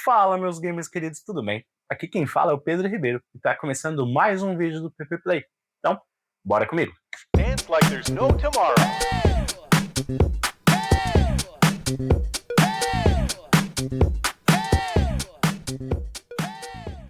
Fala, meus gamers queridos, tudo bem? Aqui quem fala é o Pedro Ribeiro e tá começando mais um vídeo do PP Play. Então, bora comigo! Dance like there's no tomorrow.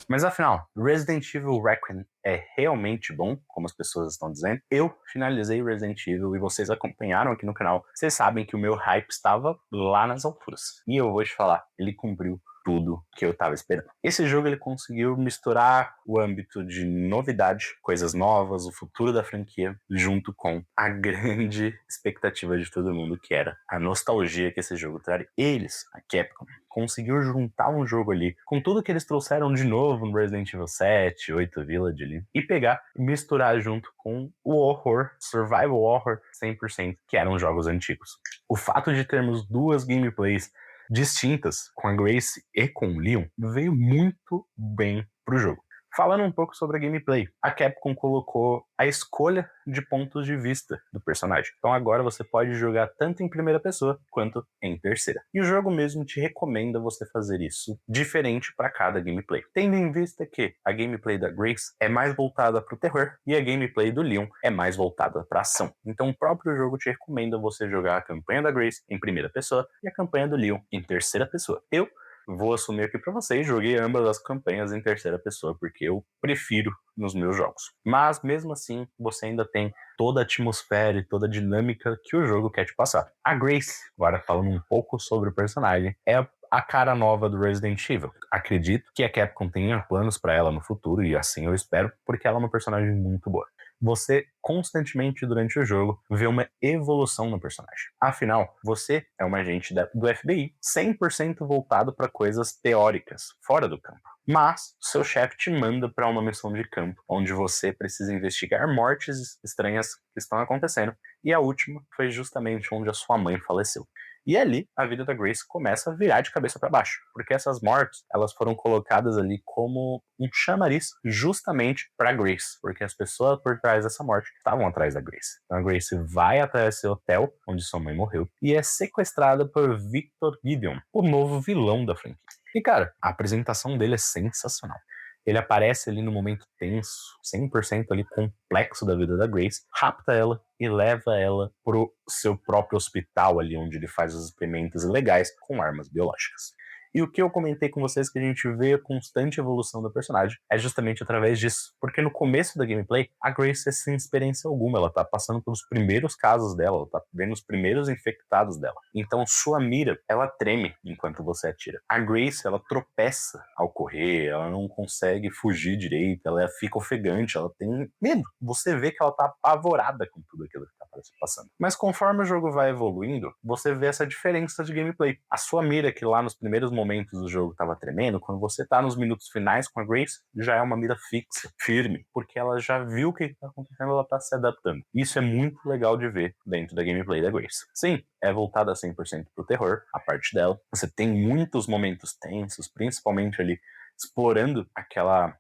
Mas afinal, Resident Evil Requiem é realmente bom, como as pessoas estão dizendo? Eu finalizei Resident Evil e vocês acompanharam aqui no canal. Vocês sabem que o meu hype estava lá nas alturas. E eu vou te falar, ele cumpriu tudo que eu tava esperando. Esse jogo ele conseguiu misturar o âmbito de novidade, coisas novas, o futuro da franquia, junto com a grande expectativa de todo mundo, que era a nostalgia que esse jogo traria. Eles, a Capcom, conseguiu juntar um jogo ali com tudo que eles trouxeram de novo no Resident Evil 7, 8 Village ali, e pegar e misturar junto com o horror, survival horror 100%, que eram jogos antigos. O fato de termos duas gameplays distintas com a Grace e com o Leon veio muito bem pro jogo. Falando um pouco sobre a gameplay, a Capcom colocou a escolha de pontos de vista do personagem. Então agora você pode jogar tanto em primeira pessoa quanto em terceira. E o jogo mesmo te recomenda você fazer isso diferente para cada gameplay. Tendo em vista que a gameplay da Grace é mais voltada para o terror e a gameplay do Leon é mais voltada para ação. Então o próprio jogo te recomenda você jogar a campanha da Grace em primeira pessoa e a campanha do Leon em terceira pessoa. Eu vou assumir aqui pra vocês, joguei ambas as campanhas em terceira pessoa, porque eu prefiro nos meus jogos. Mas, mesmo assim, você ainda tem toda a atmosfera e toda a dinâmica que o jogo quer te passar. A Grace, agora falando um pouco sobre o personagem, é a cara nova do Resident Evil. Acredito que a Capcom tenha planos pra ela no futuro, e assim eu espero, porque ela é uma personagem muito boa. Você constantemente durante o jogo vê uma evolução no personagem. Afinal, você é um agente do FBI 100% voltado para coisas teóricas, fora do campo. Mas seu chefe te manda para uma missão de campo, onde você precisa investigar mortes estranhas que estão acontecendo. E a última foi justamente onde a sua mãe faleceu. E ali, a vida da Grace começa a virar de cabeça para baixo, porque essas mortes, elas foram colocadas ali como um chamariz justamente para Grace, porque as pessoas por trás dessa morte estavam atrás da Grace. Então a Grace vai até esse hotel onde sua mãe morreu e é sequestrada por Victor Gideon, o novo vilão da franquia. E cara, a apresentação dele é sensacional. Ele aparece ali no momento tenso, 100% ali complexo da vida da Grace, rapta ela e leva ela pro seu próprio hospital ali, onde ele faz os experimentos ilegais com armas biológicas. E o que eu comentei com vocês que a gente vê a constante evolução do personagem é justamente através disso. Porque no começo da gameplay, a Grace é sem experiência alguma. Ela tá passando pelos primeiros casos dela, ela tá vendo os primeiros infectados dela. Então sua mira, ela treme enquanto você atira. A Grace, ela tropeça ao correr, ela não consegue fugir direito, ela fica ofegante, ela tem medo. Você vê que ela tá apavorada com tudo aquilo que tá passando. Mas conforme o jogo vai evoluindo, você vê essa diferença de gameplay. A sua mira, que lá nos primeiros momentos do jogo tava tremendo, quando você tá nos minutos finais com a Grace, já é uma mira fixa, firme, porque ela já viu o que tá acontecendo, ela tá se adaptando. Isso é muito legal de ver dentro da gameplay da Grace. Sim, é voltada 100% pro terror, a parte dela. Você tem muitos momentos tensos, principalmente ali explorando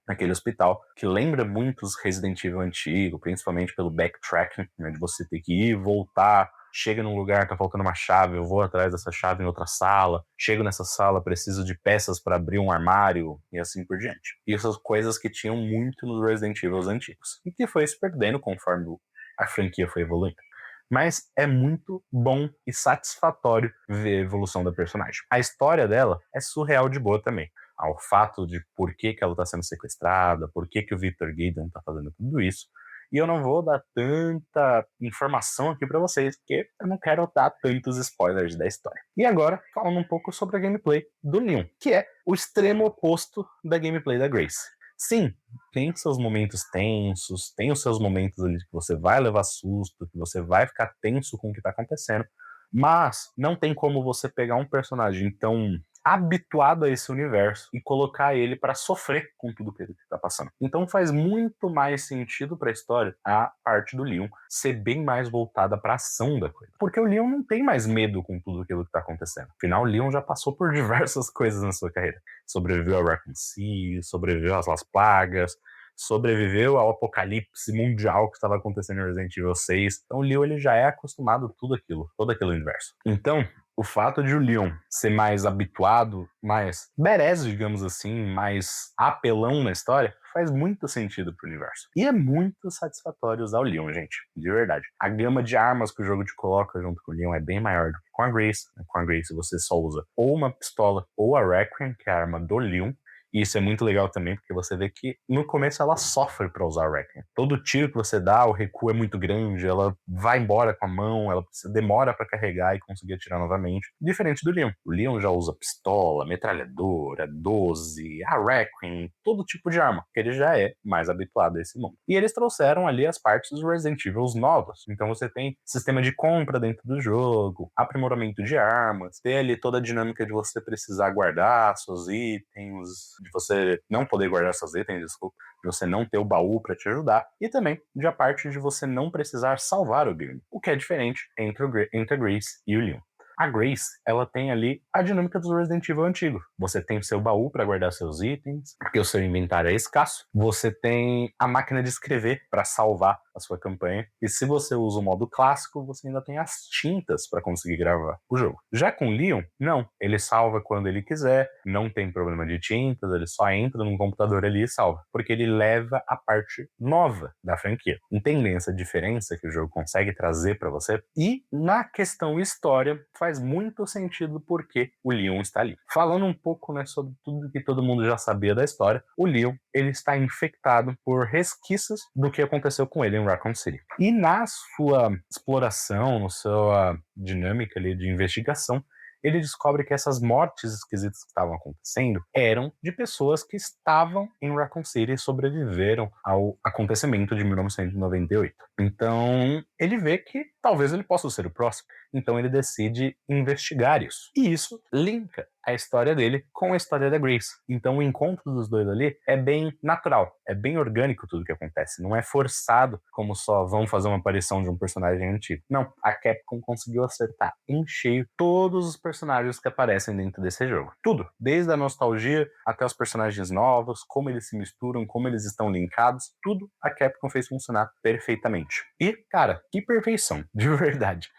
aquele hospital, que lembra muito os Resident Evil antigo, principalmente pelo backtracking, né, de você ter que ir, voltar, chega num lugar, tá faltando uma chave, eu vou atrás dessa chave em outra sala, chego nessa sala, preciso de peças para abrir um armário, e assim por diante. E essas coisas que tinham muito nos Resident Evil antigos, e que foi se perdendo conforme a franquia foi evoluindo. Mas é muito bom e satisfatório ver a evolução da personagem. A história dela é surreal de boa também. Ao fato de por que ela está sendo sequestrada, por que o Victor Gideon está fazendo tudo isso. E eu não vou dar tanta informação aqui para vocês, porque eu não quero dar tantos spoilers da história. E agora, falando um pouco sobre a gameplay do Leon, que é o extremo oposto da gameplay da Grace. Sim, tem seus momentos tensos, tem os seus momentos ali que você vai levar susto, que você vai ficar tenso com o que está acontecendo, mas não tem como você pegar um personagem tão habituado a esse universo e colocar ele para sofrer com tudo que ele tá passando. Então faz muito mais sentido para a história a parte do Leon ser bem mais voltada para ação da coisa. Porque o Leon não tem mais medo com tudo aquilo que tá acontecendo. Afinal, o Leon já passou por diversas coisas na sua carreira. Sobreviveu a Raccoon City, sobreviveu às Las Plagas, sobreviveu ao apocalipse mundial que estava acontecendo em Resident Evil 6. Então o Leon ele já é acostumado a tudo aquilo, todo aquele universo. Então, o fato de o Leon ser mais habituado, mais badass, digamos assim, mais apelão na história, faz muito sentido pro universo. E é muito satisfatório usar o Leon, gente, de verdade. A gama de armas que o jogo te coloca junto com o Leon é bem maior do que com a Grace. Com a Grace você só usa ou uma pistola ou a Requiem, que é a arma do Leon. E isso é muito legal também, porque você vê que no começo ela sofre pra usar a Requiem. Todo tiro que você dá, o recuo é muito grande, ela vai embora com a mão, ela demora pra carregar e conseguir atirar novamente. Diferente do Leon. O Leon já usa pistola, metralhadora, 12, a Requiem, todo tipo de arma, porque ele já é mais habituado a esse mundo. E eles trouxeram ali as partes dos Resident Evil novos. Então você tem sistema de compra dentro do jogo, aprimoramento de armas, tem ali toda a dinâmica de você precisar guardar seus itens, de você não poder guardar seus itens, desculpa, de você não ter o baú para te ajudar, e também de a parte de você não precisar salvar o game, o que é diferente entre a Grace e o Leon. A Grace, ela tem ali a dinâmica dos Resident Evil antigo. Você tem o seu baú para guardar seus itens, porque o seu inventário é escasso. Você tem a máquina de escrever para salvar a sua campanha. E se você usa o modo clássico, você ainda tem as tintas para conseguir gravar o jogo. Já com o Leon, não. Ele salva quando ele quiser, não tem problema de tintas, ele só entra num computador ali e salva. Porque ele leva a parte nova da franquia. Entendem essa diferença que o jogo consegue trazer para você? E na questão história, faz muito sentido porque o Leon está ali. Falando um pouco, né, sobre tudo que todo mundo já sabia da história, o Leon, ele está infectado por resquícios do que aconteceu com ele em Raccoon City. E na sua exploração, na sua dinâmica ali de investigação, ele descobre que essas mortes esquisitas que estavam acontecendo eram de pessoas que estavam em Raccoon City e sobreviveram ao acontecimento de 1998. Então, ele vê que talvez ele possa ser o próximo. Então, ele decide investigar isso. E isso linka a história dele com a história da Grace. Então, o encontro dos dois ali é bem natural, é bem orgânico tudo que acontece. Não é forçado, como só vão fazer uma aparição de um personagem antigo. Não, a Capcom conseguiu acertar em cheio todos os personagens que aparecem dentro desse jogo. Tudo, desde a nostalgia até os personagens novos, como eles se misturam, como eles estão linkados, tudo a Capcom fez funcionar perfeitamente. E, cara, que perfeição, de verdade.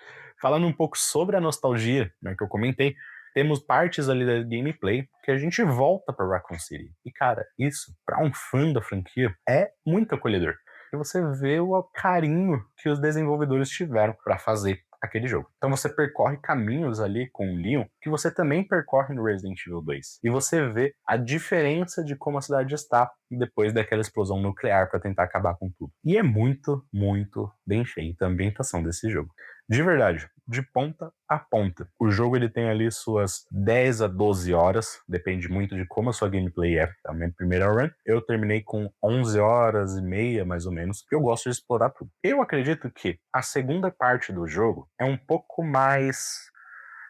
Falando um pouco sobre a nostalgia, né, que eu comentei, temos partes ali da gameplay que a gente volta para Raccoon City. E, cara, isso, para um fã da franquia, é muito acolhedor. E você vê o carinho que os desenvolvedores tiveram para fazer aquele jogo. Então você percorre caminhos ali com o Leon que você também percorre no Resident Evil 2. E você vê a diferença de como a cidade está depois daquela explosão nuclear para tentar acabar com tudo. E é muito, muito bem feita a ambientação desse jogo. De verdade, de ponta a ponta. O jogo ele tem ali suas 10 a 12 horas, depende muito de como a sua gameplay é. A minha primeira run, eu terminei com 11 horas e meia, mais ou menos, porque eu gosto de explorar tudo. Eu acredito que a segunda parte do jogo é um pouco mais,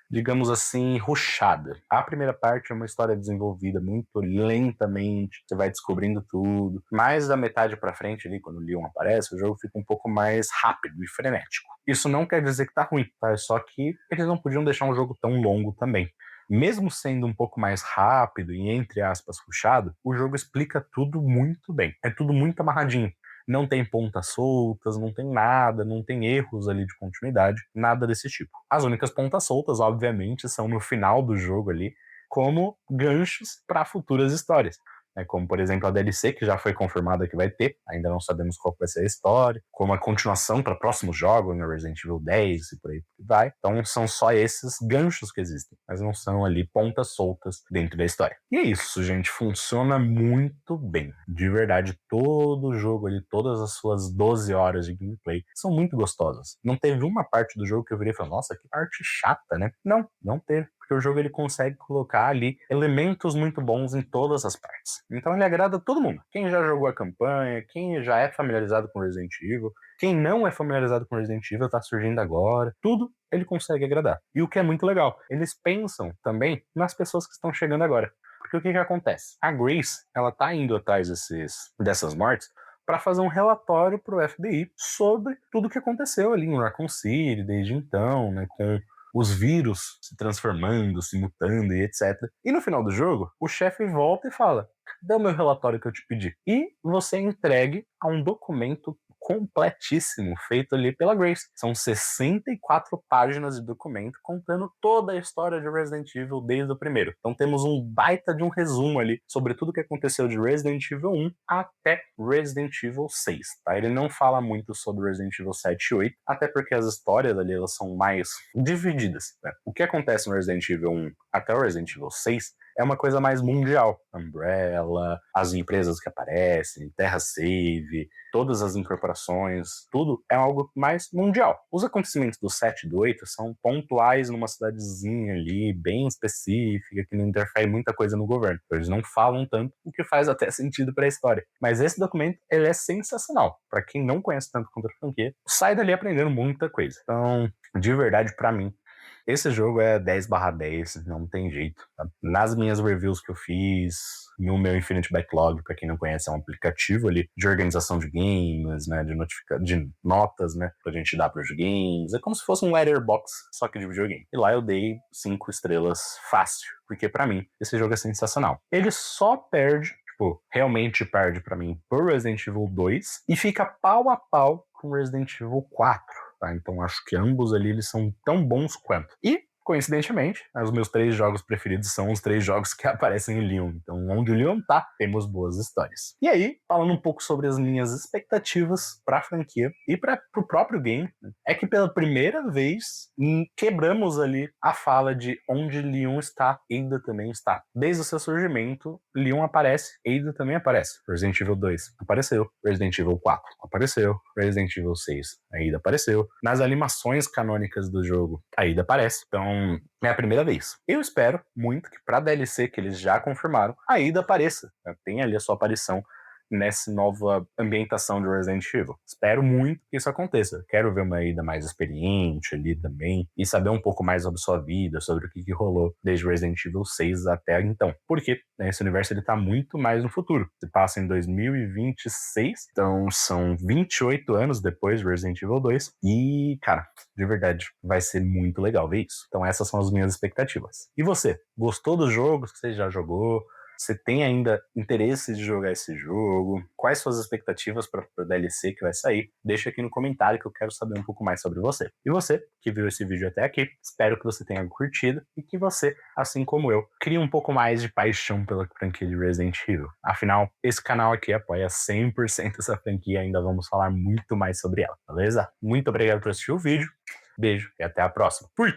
digamos assim, rushada. A primeira parte é uma história desenvolvida muito lentamente, você vai descobrindo tudo. Mais da metade pra frente ali, quando o Leon aparece, o jogo fica um pouco mais rápido e frenético. Isso não quer dizer que tá ruim, tá? É só que eles não podiam deixar um jogo tão longo também. Mesmo sendo um pouco mais rápido e, entre aspas, rushado, o jogo explica tudo muito bem. É tudo muito amarradinho. Não tem pontas soltas, não tem nada, não tem erros ali de continuidade, nada desse tipo. As únicas pontas soltas, obviamente, são no final do jogo ali, como ganchos para futuras histórias. Como, por exemplo, a DLC, que já foi confirmada que vai ter, ainda não sabemos qual vai ser a história, como a continuação para próximos jogos, no Resident Evil 10 e por aí vai. Então são só esses ganchos que existem, mas não são ali pontas soltas dentro da história. E é isso, gente, funciona muito bem. De verdade, todo o jogo ali, todas as suas 12 horas de gameplay são muito gostosas. Não teve uma parte do jogo que eu virei e falei, nossa, que parte chata, né? Não teve. Porque o jogo ele consegue colocar ali elementos muito bons em todas as partes. Então ele agrada todo mundo. Quem já jogou a campanha, quem já é familiarizado com Resident Evil, quem não é familiarizado com Resident Evil tá surgindo agora, tudo ele consegue agradar. E o que é muito legal, eles pensam também nas pessoas que estão chegando agora. Porque o que acontece? A Grace, ela tá indo atrás dessas mortes para fazer um relatório pro FBI sobre tudo o que aconteceu ali em Raccoon City desde então, né, com os vírus se transformando, se mutando e etc. E no final do jogo, o chefe volta e fala, cadê o meu relatório que eu te pedi? E você é entregue a um documento completíssimo, feito ali pela Grace. São 64 páginas de documento contando toda a história de Resident Evil desde o primeiro. Então temos um baita de um resumo ali sobre tudo que aconteceu de Resident Evil 1 até Resident Evil 6, tá? Ele não fala muito sobre Resident Evil 7 e 8, até porque as histórias ali elas são mais divididas, né? O que acontece no Resident Evil 1 até o Resident Evil 6 é uma coisa mais mundial. Umbrella, as empresas que aparecem, Terra Save, todas as incorporações, tudo é algo mais mundial. Os acontecimentos do 7 e do 8 são pontuais numa cidadezinha ali, bem específica, que não interfere muita coisa no governo. Eles não falam tanto, o que faz até sentido para a história. Mas esse documento, ele é sensacional. Para quem não conhece tanto contra a franquia, sai dali aprendendo muita coisa. Então, de verdade, para mim, esse jogo é 10/10, não tem jeito. Tá? Nas minhas reviews que eu fiz, no meu Infinite Backlog, para quem não conhece, é um aplicativo ali de organização de games, né, de notas, né, pra gente dar pros games. É como se fosse um letterbox, só que de videogame. E lá eu dei 5 estrelas fácil, porque para mim esse jogo é sensacional. Ele só perde, realmente perde para mim por Resident Evil 2 e fica pau a pau com Resident Evil 4. Tá? Então acho que ambos ali eles são tão bons quanto. E, coincidentemente, os meus 3 jogos preferidos são os 3 jogos que aparecem em Leon. Então, onde o Leon tá, temos boas histórias. E aí, falando um pouco sobre as minhas expectativas pra franquia e pro próprio game, é que pela primeira vez quebramos ali a fala de onde Leon está, Ada também está. Desde o seu surgimento, Leon aparece, Ada também aparece. Resident Evil 2 apareceu, Resident Evil 4 apareceu, Resident Evil 6 a Ada apareceu. Nas animações canônicas do jogo, a Ada aparece. Então, é a primeira vez. Eu espero muito que pra DLC que eles já confirmaram, a Ada apareça. Tenha ali a sua aparição nessa nova ambientação de Resident Evil. Espero muito que isso aconteça. Quero ver uma Ada mais experiente ali também e saber um pouco mais sobre sua vida, sobre o que rolou desde Resident Evil 6 até então. Porque esse universo ele tá muito mais no futuro. Se passa em 2026, então são 28 anos depois de Resident Evil 2 e, cara, de verdade, vai ser muito legal ver isso. Então essas são as minhas expectativas. E você? Gostou dos jogos que você já jogou? Você tem ainda interesse de jogar esse jogo? Quais suas expectativas para o DLC que vai sair? Deixa aqui no comentário que eu quero saber um pouco mais sobre você. E você, que viu esse vídeo até aqui, espero que você tenha curtido e que você, assim como eu, crie um pouco mais de paixão pela franquia de Resident Evil. Afinal, esse canal aqui apoia 100% essa franquia e ainda vamos falar muito mais sobre ela, beleza? Muito obrigado por assistir o vídeo, beijo e até a próxima. Fui!